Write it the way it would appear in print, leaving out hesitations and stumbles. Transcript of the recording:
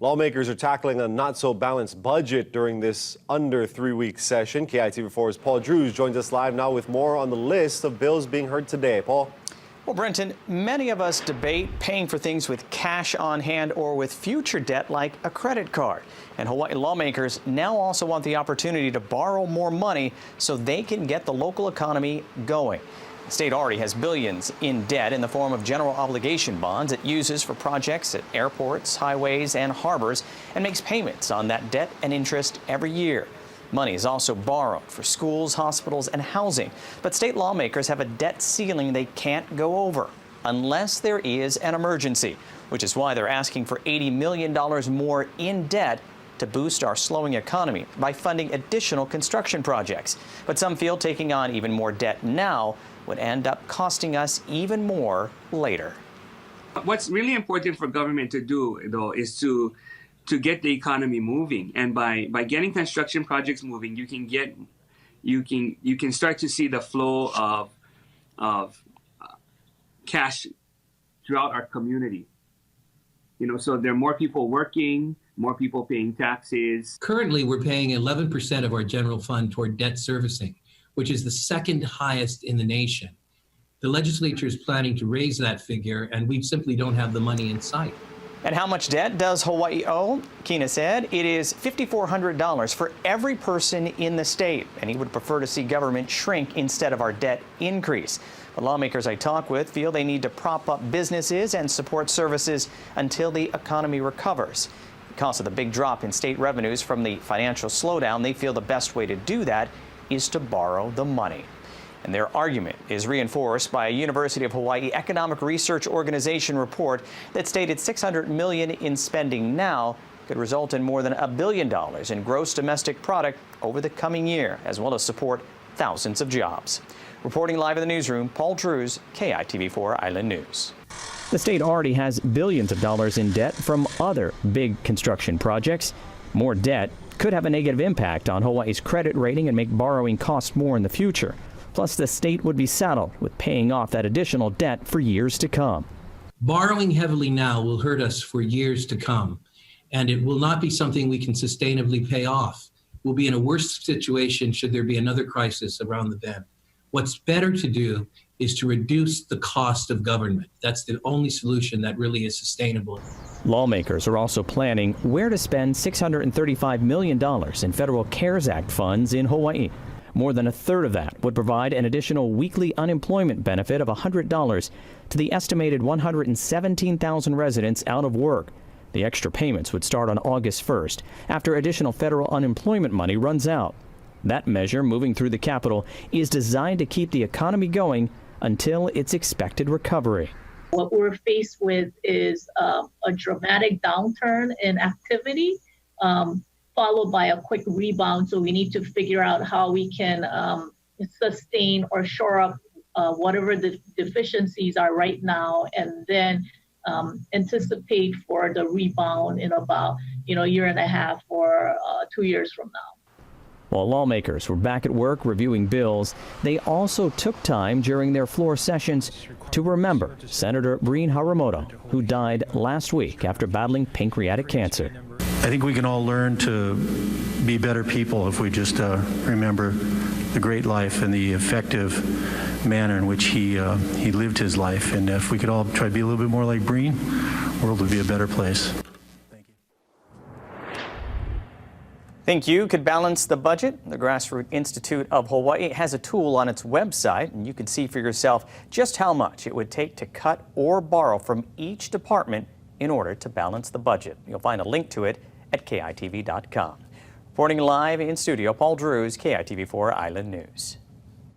Lawmakers are tackling a not-so-balanced budget during this under 3-week session. KITV4's Paul Drews joins us live now with more on the list of bills being heard today. Paul? Well, Brenton, many of us debate paying for things with cash on hand or with future debt like a credit card. And Hawaii lawmakers now also want the opportunity to borrow more money so they can get the local economy going. The state already has billions in debt in the form of general obligation bonds it uses for projects at airports, highways, and harbors, and makes payments on that debt and interest every year. Money is also borrowed for schools, hospitals, and housing. But state lawmakers have a debt ceiling they can't go over unless there is an emergency, which is why they're asking for $80 million more in debt to boost our slowing economy by funding additional construction projects. But some feel taking on even more debt now would end up costing us even more later. What's really important for government to do, though, is to get the economy moving, and by getting construction projects moving, you can start to see the flow of cash throughout our community. So there are more people working, more people paying taxes. Currently, we're paying 11% of our general fund toward debt servicing, which is the second highest in the nation. The legislature is planning to raise that figure, and we simply don't have the money in sight. And how much debt does Hawaii owe? Akina said it is $5,400 for every person in the state, and he would prefer to see government shrink instead of our debt increase. But lawmakers I talk with feel they need to prop up businesses and support services until the economy recovers. Because of the big drop in state revenues from the financial slowdown, they feel the best way to do that is to borrow the money. And their argument is reinforced by a University of Hawaii Economic Research Organization report that stated $600 million in spending now could result in more than $1 billion in gross domestic product over the coming year, as well as support thousands of jobs. Reporting live in the newsroom, Paul Drews, KITV4 Island News. The state already has billions of dollars in debt from other big construction projects. More debt could have a negative impact on Hawaii's credit rating and make borrowing cost more in the future. Plus, the state would be saddled with paying off that additional debt for years to come. Borrowing heavily now will hurt us for years to come, and it will not be something we can sustainably pay off. We'll be in a worse situation should there be another crisis around the bend. What's better to do is to reduce the cost of government. That's the only solution that really is sustainable. Lawmakers are also planning where to spend $635 million in federal CARES Act funds in Hawaii. More than a third of that would provide an additional weekly unemployment benefit of $100 to the estimated 117,000 residents out of work. The extra payments would start on August 1st, after additional federal unemployment money runs out. That measure, moving through the Capitol, is designed to keep the economy going until its expected recovery. What we're faced with is a dramatic downturn in activity, followed by a quick rebound. So we need to figure out how we can sustain or shore up whatever the deficiencies are right now, and then anticipate for the rebound in about a year and a half or 2 years from now. While lawmakers were back at work reviewing bills, they also took time during their floor sessions to remember Senator Breen Haramoto, who died last week after battling pancreatic cancer. I think we can all learn to be better people if we just remember the great life and the effective manner in which he lived his life. And if we could all try to be a little bit more like Breen, the world would be a better place. Think you could balance the budget? The Grassroots Institute of Hawaii has a tool on its website, and you can see for yourself just how much it would take to cut or borrow from each department in order to balance the budget. You'll find a link to it at KITV.com. Reporting live in studio, Paul Drews, KITV4 Island News.